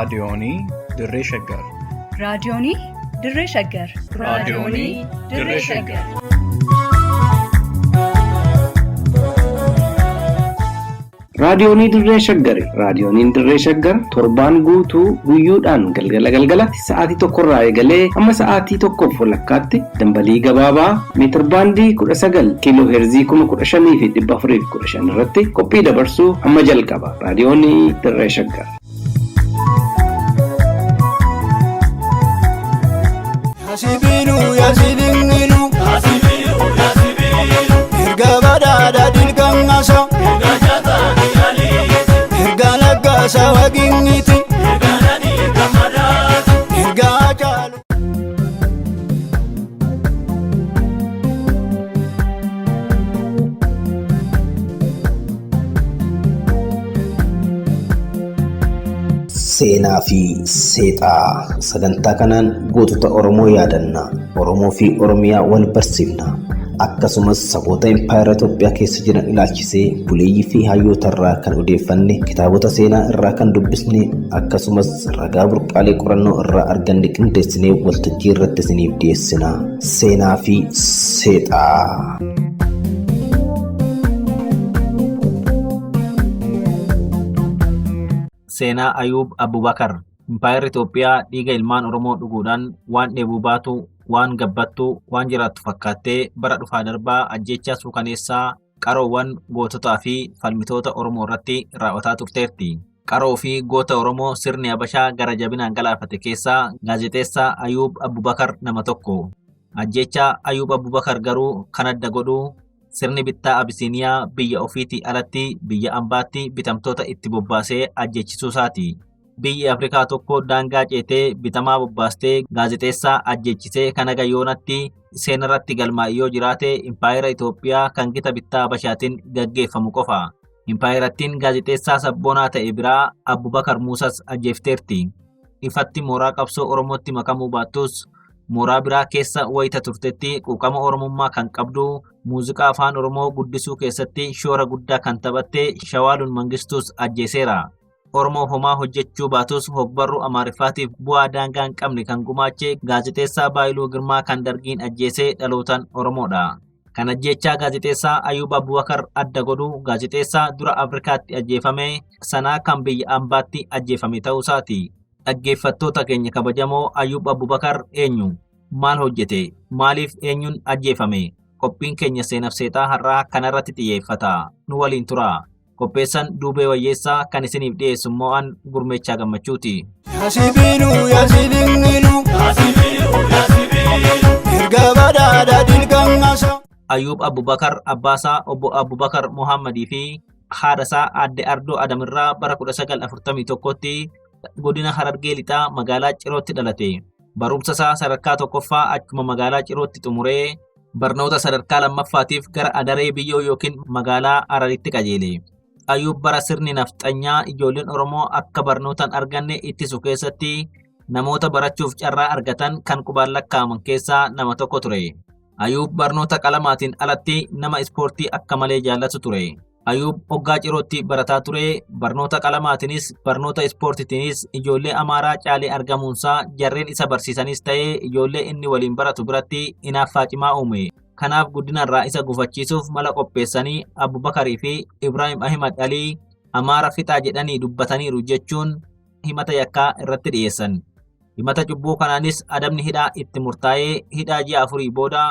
raadiyoonii Dirree Shaggar. Raadiyoonii Dirree Shaggar. Raadiyoonii Dirree Shaggar. Raadiyoonii Dirree Shaggar. Raadiyooniin Dirree Shaggar torbaan guutuu guyyoodhaan galgalatti sa'aatii tokkorraa eegalee amma sa'aatii tokkoof walakkaatti dambalii gabaabaa meetir baandii 19 kiiloo heerzii 15,415 irratti qophii dabarsuu amma jalqaba. Raadiyoonii Dirree Shaggar. Sawagingiti seenaa fi seexaa sagantaa kanaan gootota Oromoo yaadanna. Oromoo fi Oromiyaa wal barsiifna. Akkasumas saboota Impaayera Itoophiyaa keessa jiran ilaalchisee buleeyyii fi hayyoota irraa kan odeeffanne, kitaabota seenaa irraa kan dubbisne, akkasumas ragaa burqaalee qorannoo irraa arganne qindeessinee waltajjii irratti isiniif dhiyeessina. Seenaa fi seexaa. Seenaa Ayuub Abubakar. Impaayerri Itoophiyaa dhiiga ilmaan Oromoo dhuguudhaan waan dheebuu baatu, waan gabbattuu, waan jiraattu fakkaattee bara dhufaa darbaa ajjeechaa suukaneessaa qaroowwan goototaa fi falmitoota Oromoo irratti raawwataa turteerti. Qaroo fi goota Oromoo sirni Habashaa gara jabinaan galaafate keessaa gaazexeessaa Ayuub Abubakar nama tokko. Ajjeechaa Ayuub Abubakar garuu kan adda godhu sirni bittaa Abisiiniyaa biyya ofiitii alatti biyya ambaatti bitamtoota itti bobbaasee ajjeechisuu isaati. Biyyi Afrikaa tokko daangaa ceetee bitamaa bobbaastee gaazexeessaa ajjeechisee kan aga yoonatti seenarratti galmaa'ee jiraate Impaayera Itoophiyaa kan gita bittaa Habashaatiin gaggeeffamu qofa. Impaayerattiin gaazexeessaa sabboonaa ta'e biraa Abubakar Muusas ajjeefteerti. Ifatti mooraa qabsoo Oromootti makamuu baattus mooraa biraa keessa wayita turtetti quuqama Oromummaa kan qabdu, muuziqaa afaan Oromoo guddisuu keessatti shoora guddaa kan taphatte Shawaalun Mangistus ajjeeseera. Oromoo homaa hojjechuu baatus hogbarruu Amaariffaatiif bu'aa daangaa hin qabne kan gumaache gaazexeessaa Baayiluu Girmaa kan dargiin ajjeesee dhalootaan Oromoodha. Kan ajjeechaa gaazexeessaa Ayuub Abubakar adda godhu gaazexeessaa dura Afrikaatti ajjeefame sanaa kan biyya ambaatti ajjeefame ta'uusaati. Dhaggeeffattoota keenya kabajamoo Ayuub Abubakar eenyu? Maal hojjete? Maaliif eenyuun ajjeefame? Qophiin keenya seenaaf seexaa har'aa kanarratti xiyyeeffata. Nu waliin tura. Qopheessan Duubee Wayyeessaa kan isiniif dhiyeessu immoo an Gurmeechaa Gammachuuti. Ayuub Abubakar abbaasaa obbo Abubakar Muhammadii fi haadhasaa aadde Ardoo Adamirraa bara 1941tti godina Harargee Lixaa magaalaa Cirootti dhalate. Barumsasaa sadarkaa tokkoffaa achuma magaalaa Cirootti xumuree barnoota sadarkaa lammaffaatiif gara Adaree Biyyoo yookiin magaalaa Araritti qajeele. Ayuub bara sirni nafxanyaa ijoolleen Oromoo akka barnootaan arganne ittisu keessatti namoota barachuuf carraa argatan kan qubaan lakkaa'aman keessaa nama tokko ture. Ayuub barnoota qalamaatiin alatti nama ispoortii akka malee jaallatu ture. Ayuub hoggaa Cirootti barataa ture. Barnoota qalamaatiinis barnoota ispoortiitiinis ijoollee Amaaraa caalee argamuunsaa jarreen isa barsiisanis ta'ee ijoollee inni waliin baratu biratti hinaaffaa cimaa uume. Kanaaf guddinarraa isa gufachiisuuf mala qopheessanii Abubakarii fi Ibrahim Ahimad Alii Amaara fixaa jedhanii dubbataniiru jechuun himata yakkaa irratti dhiyeessan. Himata cubbuu kanaanis adabni hidhaa itti murtaa'ee hidhaa ji'a 4 booda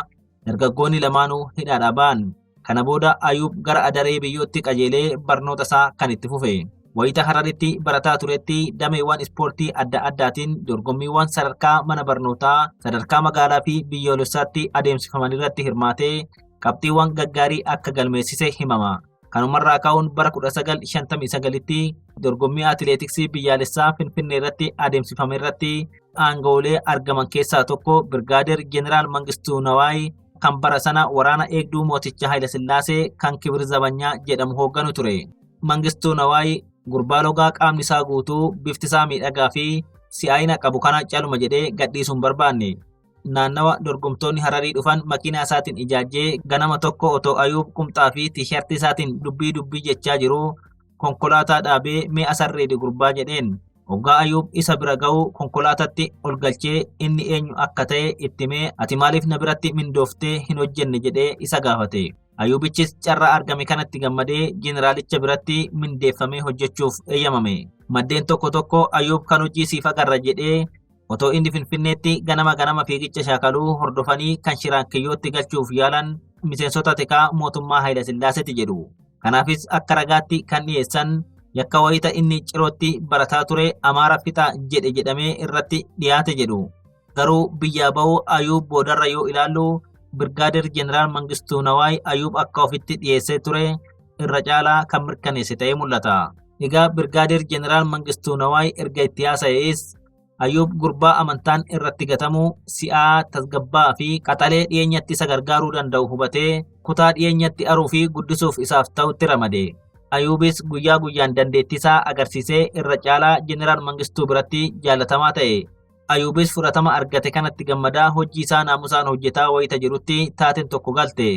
dargaggoonni lamaanuu hidhaadhaa ba'an. Kana booda Ayuub gara Adaree Biyyootti qajeelee barnoota isaa kan itti fufe. Wayita Hararitti barataa turetti dameewwan ispoortii adda addaatiin dorgommiiwwan sadarkaa mana barnootaa, sadarkaa magaalaa fi biyyoolessaatti adeemsifaman irratti hirmaatee qabxiiwwan gaggaarii akka galmeessise himama. Kanumarraa ka'uun bara 1959tti dorgommii atileetiksii biyyaalessaa Finfinnee irratti adeemsifame irratti aangoolee argaman keessaa tokko Birgaadeer Jeneraal Mangistuu Nawaay kan bara sana waraana eegduu mooticha Haayile Sillaasee kan Kibir Zabanyaa jedhamu hoogganu ture. Mangistuu Nawaay gurbaa logaa qaamni isaa guutuu bifti isaa miidhagaa fi si'aayina qabu kana caluma jedhee gadhiisuun barbaanne. naannawa dorgomtoonni Hararii dhufan makiinaa isaatiin ijaajjee ganama tokko otoo Ayuub qumxaa fi tiishartii isaatiin dubbii jechaa jiru konkolaataa dhaabee mee asarreedi gurbaa jedheen. Hoggaa Ayuub isa bira ga'uu konkolaatatti ol galchee inni eenyu akka ta'e itti himee ati maaliif na biratti mindooftee hin hojjenne jedhee isa gaafate. Ayuubichis carraa argame kanatti gammadee jeneraalicha biratti mindeeffamee hojjechuuf eeyyamame. Maddeen tokko tokko Ayuub kan hojii siif agarra jedhee otoo inni Finfinneetti ganama fiigicha shaakaluu hordofanii kan shiraan kiyyootti galchuuf yaalan miseensota tikaa mootummaa Haayila Sillaaseeti jedhu. Kanaafis akka ragaatti kan dhiyeessan yakka wayita inni cirootti barataa ture Amaara fixa jedhe jedhamee irratti dhiyaate jedhu. Garuu biyyaa ba'uu Ayuub boodarra yoo ilaallu Birgaadir Jeneraal Mangistuu Nawaay Ayuub akka ofitti dhiyeessee ture irra caalaa kan mirkaneesse ta'ee mul'ata. Egaa Birgaadir Jeneraal Mangistuu Nawaay erga itti haasa'ees Ayuub gurbaa amantaan irratti gatamu si'aa tasgabbaa fi qaxalee dhiyeenyatti isa gargaaruu danda'u hubatee kutaa dhiyeenyatti aruu fi guddisuuf isaaf ta'utti ramade. Ayuubis guyyaa guyyaan dandeettisaa agarsiisee irra caalaa Jeneraal Mangistuu biratti jaalatamaa ta'e. Ayuubis fudhatama argate kanatti gammadaa hojii isaa naamusaan hojjetaa wayita jirutti taateen tokko galte.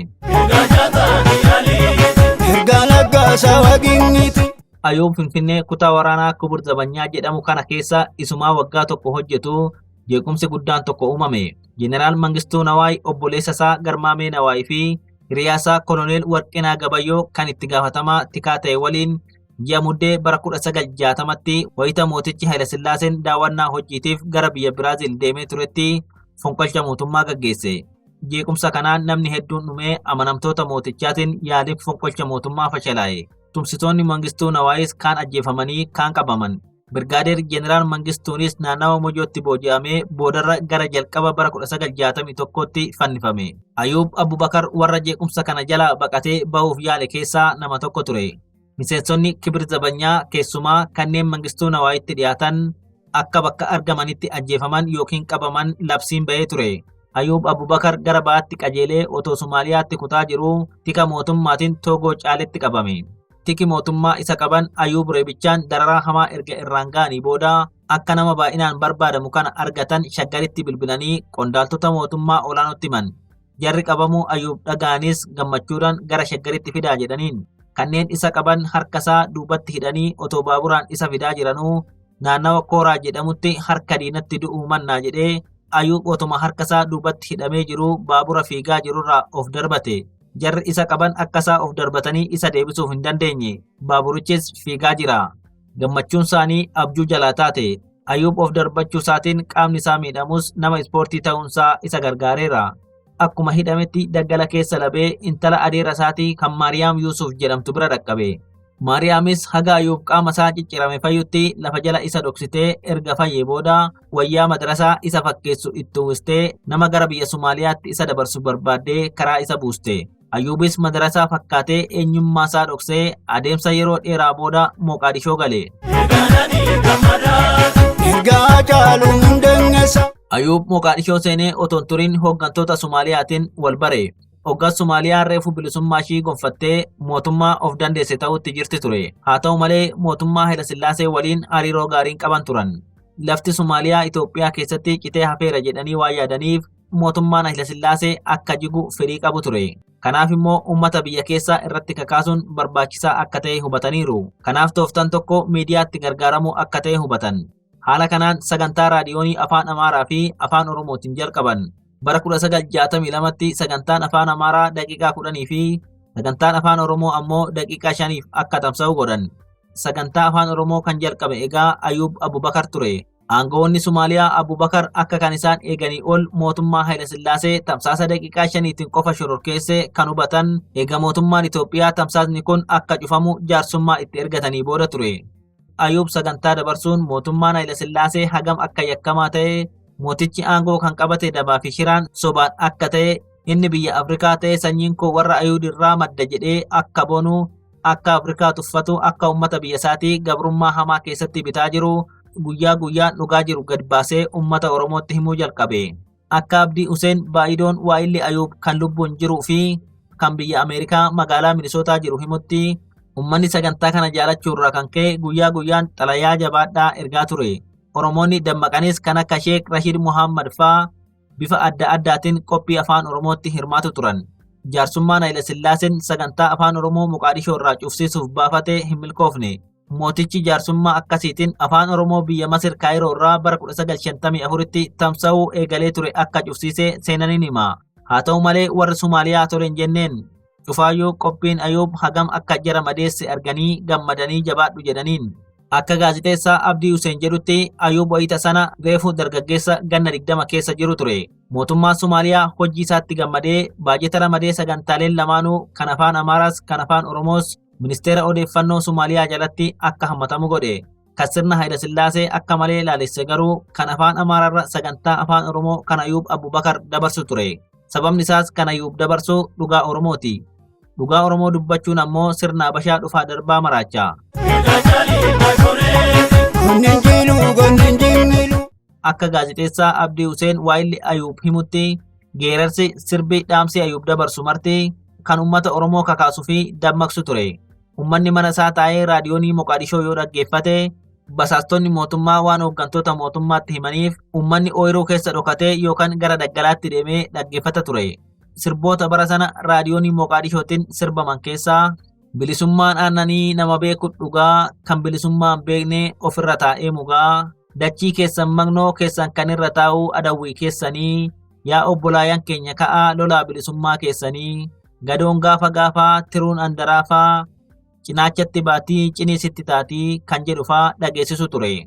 Ayuub Finfinnee kutaa waraanaa Kubur Zabanyaa jedhamu kana keessa isumaa waggaa tokko hojjetu jeequmsi guddaan tokko uumame. Jeneraal Mangistuu Nawaay obboleessa isaa Garmaamee Nawaay fi hiriyaasaa Koloneel Warqinaa Gabayyoo kan itti gaafatamaa tikaa ta'e waliin ji'a muddee bara 1960tti wayita mootichi Haayila Sillaaseen daawwannaa hojiitiif gara biyya Biraazil deemee turetti fonqolcha mootummaa gaggeesse. Jeequmsa kanaan namni hedduun dhumee amanamtoota mootichaatiin yaaliin fonqolcha mootummaa fashalaa'e. Tumsitoonni Mangistuu Nawaayis kaan ajjeefamanii kaan qabaman. Birgaadeer Jeneraal Mangistuunis naannawa Mojootti booji'amee boodarra gara jalqaba bara 1961tti fannifame. Ayuub Abubakar warra jeequmsa kana jala baqatee bahuuf yaale keessaa nama tokko ture. Miseensonni Kibir Zabanyaa keessumaa kanneen Mangistuu Nawaayitti dhiyaatan akka bakka argamanitti ajjeefaman yookiin qabaman labsiin bahee ture. Ayuub Abubakar gara bahaatti qajeelee otoo Somaaliyaatti kutaa jiruu tika mootummaatiin Toogoo caaletti qabame. Tiki mootummaa isa qaban Ayuub reebichaan dararaa hamaa erga irraan ga'anii booda akka nama baay'inaan barbaadamu kana argatan shaggaritti bilbilanii qondaaltota mootummaa olaanootti himan. Jarri qabamuu Ayuub dhaga'anis gammachuudhaan gara shaggaritti fidaa jedhaniin. Kanneen isa qaban harkasaa duubatti hidhanii otoo baaburaan isa fidaa jiranuu naannawa Kooraa jedhamutti harka diinatti du'uu mannaa jedhee Ayuub otuma harkasaa duubatti hidhamee jiruu baabura fiigaa jirurraa of darbate. Jarri isa qaban akkasaa of darbatanii isa deebisuuf hin dandeenye. Baaburichis fiigaa jira. Gammachuun isaanii abjuu jalaa taate. Ayuub of darbachuu isaatiin qaamni isaa miidhamus nama ispoortii ta'uunsaa isa gargaareera. Akkuma hidhametti daggala keessa labee intala adeera isaatii kan Maariyaam Yuusuf jedhamtu bira dhaqqabe. Maariyaamis haga Ayuub qaama isaa ciccirame fayyutti lafa jala isa dhoksitee erga fayyee booda wayyaa madrasaa isa fakkeessu itti uwwistee nama gara biyya Somaaliyaatti isa dabarsu barbaaddee karaa isa buuste. Ayuubis madrasaa fakkaatee eenyummaa isaa dhoksee adeemsa yeroo dheeraa booda Moqaadishoo gale. Ayuub Moqaadishoo seenee otoon turiin hooggantoota Somaaliyaatiin wal bare. Hoggaan Somaaliyaa reefu bilisummaa ishii gonfattee mootummaa of dandeesse ta'utti jirti ture. Haa ta'u malee mootummaa Haayila Sillaasee waliin hariiroo gaariin qaban turan. Lafti Somaaliyaa Itoophiyaa keessatti citee hafeera jedhanii waan yaadaniif mootummaan Haayila Sillaasee akka jigu fedhii qabu ture. Kanaaf immoo uummata biyya keessaa irratti kakaasuun barbaachisaa akka ta'e hubataniiru. Kanaaf tooftan tokko miidiyaatti gargaaramuu akka ta'e hubatan. Haala kanaan sagantaa raadiyoonii afaan Amaaraa fi afaan Oromootiin jalqaban. Bara 1962tti sagantaan afaan Amaaraa daqiiqaa 10 fi sagantaan afaan Oromoo ammoo daqiiqaa 5 akka tamsa'u godhan. Sagantaa afaan Oromoo kan jalqabe egaa Ayuub Abubakar ture. Aangawoonni Somaaliyaa Abubakar akka kan isaan eeganii ol mootummaa Haayila Sillaasee tamsaasa daqiiqaa 5tiin qofa shororkeesse kan hubatan eega mootummaan Itoophiyaa tamsaasni kun akka cufamu jaarsummaa itti ergatanii booda ture. Ayuub sagantaa dabarsuun mootummaan Haayila Sillaasee hagam akka yakkamaa ta'e mootichi aangoo kan qabate dabaa fi shiraan sobaan akka ta'e inni biyya Afrikaa ta'e sanyiin koo warra Ayuub irraa madda jedhee akka bonu akka Afrikaa tuffatu akka uummata biyya isaatii gabrummaa hamaa keessatti bitaa jiru guyyaa guyyaan dhugaa jiru gad baasee uummata Oromootti himuu jalqabe. Akka Abdii Huseen Baayidoon waa'illee Ayuub kan lubbuun jiruu fi kan biyya Ameerikaa magaalaa Minisootaa jiru himutti uummanni sagantaa kana jaalachuurraa kan ka'e guyyaa guyyaan xalayaa jabaadhaa ergaa ture. Oromoonni dammaqanis kan akka Sheek Rashid Muhammad faa bifa adda addaatiin qophii afaan Oromootti hirmaatu turan. Jaarsummaan Haayila Sillaaseen sagantaa afaan Oromoo Moqaadishoo irraa cufsiisuuf baafate hin milkoofne. Mootichi jaarsummaa akkasiitiin afaan Oromoo biyya Masir Kaayiroo irraa bara 1954tti tamsa'uu eegalee ture akka cufsiisee seenaniin hima. Haa ta'u malee warri Somaaliyaa tole hin jenneen. Cufaayyuu qophiin Ayuub hagam akka jara madeesse arganii gammadanii jabaadhu jedhaniin. Akka gaazixeessaa Abdii Huseen jedhutti Ayuub wayita sana reefu dargaggeessa ganna 20 keessa jiru ture. Mootummaan Somaaliyaa hojii isaatti gammadee baajeta ramadee sagantaaleen lamaanuu kan afaan Amaaraas kan afaan Oromoos ministeera odeeffannoo Somaaliyaa jalatti akka hammatamu godhe. Kan sirna Hayila Sillaasee akka malee laalesse garuu kan afaan Amaararra sagantaa afaan Oromoo kan Ayuub Abubakar dabarsu ture. Sababni isaas kan Ayuub dabarsu dhugaa Oromooti. Dhugaa Oromoo dubbachuun ammoo sirna Habashaa dhufaa darbaa maraacha. Akka gaazixeessaa Abdii Huseen waa'illi Ayuub himutti geerarsi sirbi dhaamsi Ayuub dabarsu marti kan uummata Oromoo kakaasuu fi dammaqsu ture. Uummanni mana isaa taa'ee raadiyoonii Moqaadishoo yoo dhaggeeffate basaastonni mootummaa waan hooggantoota mootummaatti himaniif uummanni ooyiruu keessa dhokatee yookaan gara daggalaatti deemee dhaggeeffata ture. Sirboota bara sana raadiyoonii Moqaadishootiin sirbaman keessaa bilisummaan aannanii nama beeku dhugaa kan bilisummaan beekne ofirra taa'ee mugaa dachii keessan magnoo keessan kan irra taa'u adawwii keessanii yaa obbolaayan keenya ka'aa lolaa bilisummaa keessanii gadoon gaafa tiruun andaraafaa cinaachatti baatii ciniisitti taatii kan jedhufaa dhageessisu ture.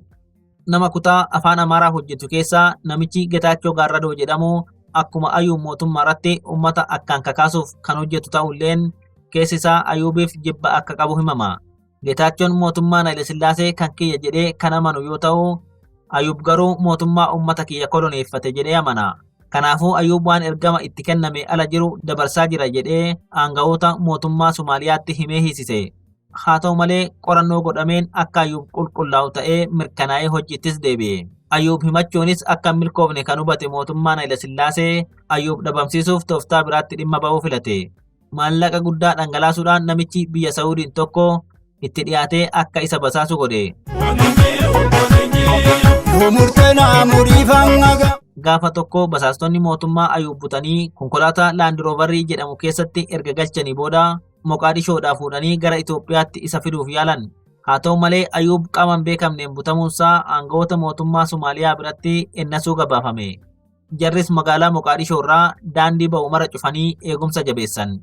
Nama kutaa afaan Amaaraa hojjetu keessaa namichi Getaachoo Gaarradoo jedhamu akkuma Ayuub mootummaa irratti uummata akkaan kakaasuuf kan hojjetu ta'ulleen keessi isaa Ayuubiif jibba akka qabu himama. Getaachoon mootummaa Hayila Sillaasee kan kiyya jedhee kan amanu yoo ta'u, Ayuub garuu mootummaa uummata kiyya koloneeffate jedhee amana. Kanaafuu Ayuub waan ergama itti kenname ala jiru dabarsaa jira jedhee aanga'oota mootummaa Somaaliyaatti himee hiisise. Haa ta'u malee qorannoo godhameen akka Ayuub qulqullaa'u ta'ee mirkanaa'ee hojiittis deebi'e. Ayuub himachuunis akka milkoofne kan hubate mootummaan Hayila Sillaasee Ayuub dhabamsiisuuf tooftaa biraatti dhimma ba'uu filate. Maallaqa guddaa dhangalaasuudhaan namichi biyya Saa'udiin tokko itti dhiyaatee akka isa basaasu godhe. Gaafa tokko basaastonni mootummaa Ayuub butanii konkolaataa Laandiroovarii jedhamu keessatti erga galchanii booda Moqaadishoodhaa fuudhanii gara Itoophiyaatti isa fiduuf yaalan. Haa ta'u malee Ayuub qaamaan beekamneen butamuunsaa aanga'oota mootummaa Somaaliyaa biratti ennasuu gabaafame. Jarris magaalaa Moqaadishoo irraa daandii ba'u mara cufanii eegumsa jabeessan.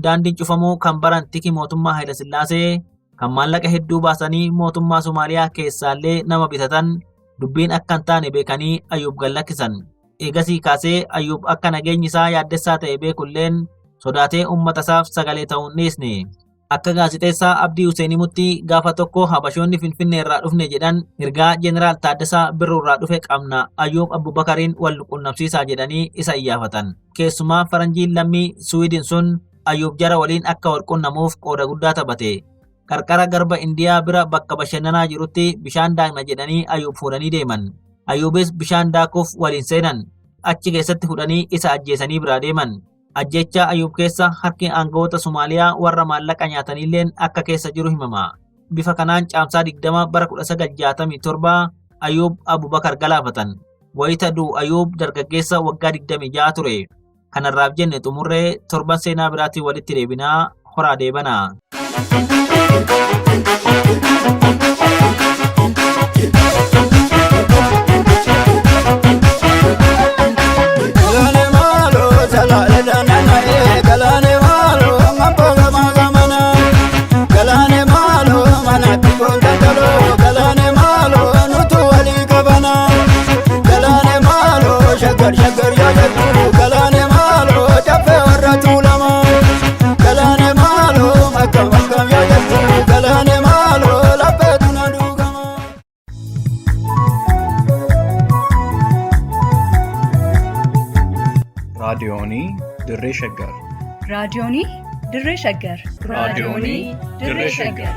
Daandiin cufamuu kan baran tiki mootummaa Hayila Sillaasee kan maallaqa hedduu baasanii mootummaa Somaaliyaa keessaallee nama bitatan dubbiin akka hin taane beekanii Ayuub gallakkisan. Eegasii kaasee Ayuub akka nageenyi isaa yaaddessaa ta'e beekulleen sodaatee uummata isaaf sagalee ta'uun dhiisne. Akka gaazixeessaa Abdii Huseen himutti gaafa tokko Habashoonni Finfinnee irraa dhufne jedhan ergaa Jeneraal Taaddasaa Birruu irraa dhufe qabna Ayuub Abubakariin wal qunnamsiisaa jedhanii isa iyyaafatan. Keessumaa faranjiin lammii Suwiidin sun Ayuub jara waliin akka wal qunnamuuf qooda guddaa taphate. Qarqara garba Indiyaa bira bakka bashannanaa jirutti bishaan daakna jedhanii Ayuub fuudhanii deeman. Ayuubis bishaan daakuuf waliin seenan. Achi keessatti fudhanii isa ajjeesanii biraa deeman. Ajjeechaa Ayuub keessa harki aanga'oota Somaaliyaa warra maallaqa nyaatanilleen akka keessa jiru himama. Bifa kanaan caamsaa 20 bara 1967 Ayuub Abubakar galaafatan. Wayita du'u Ayuub dargaggeessa waggaa 26 ture. Kanarraaf jenne xumurree torban seenaa biraatiin walitti deebinaa horaa deebanaa. raadiyoonii Dirree Shaggar. raadiyoonii Dirree Shaggar. raadiyoonii Dirree Shaggar.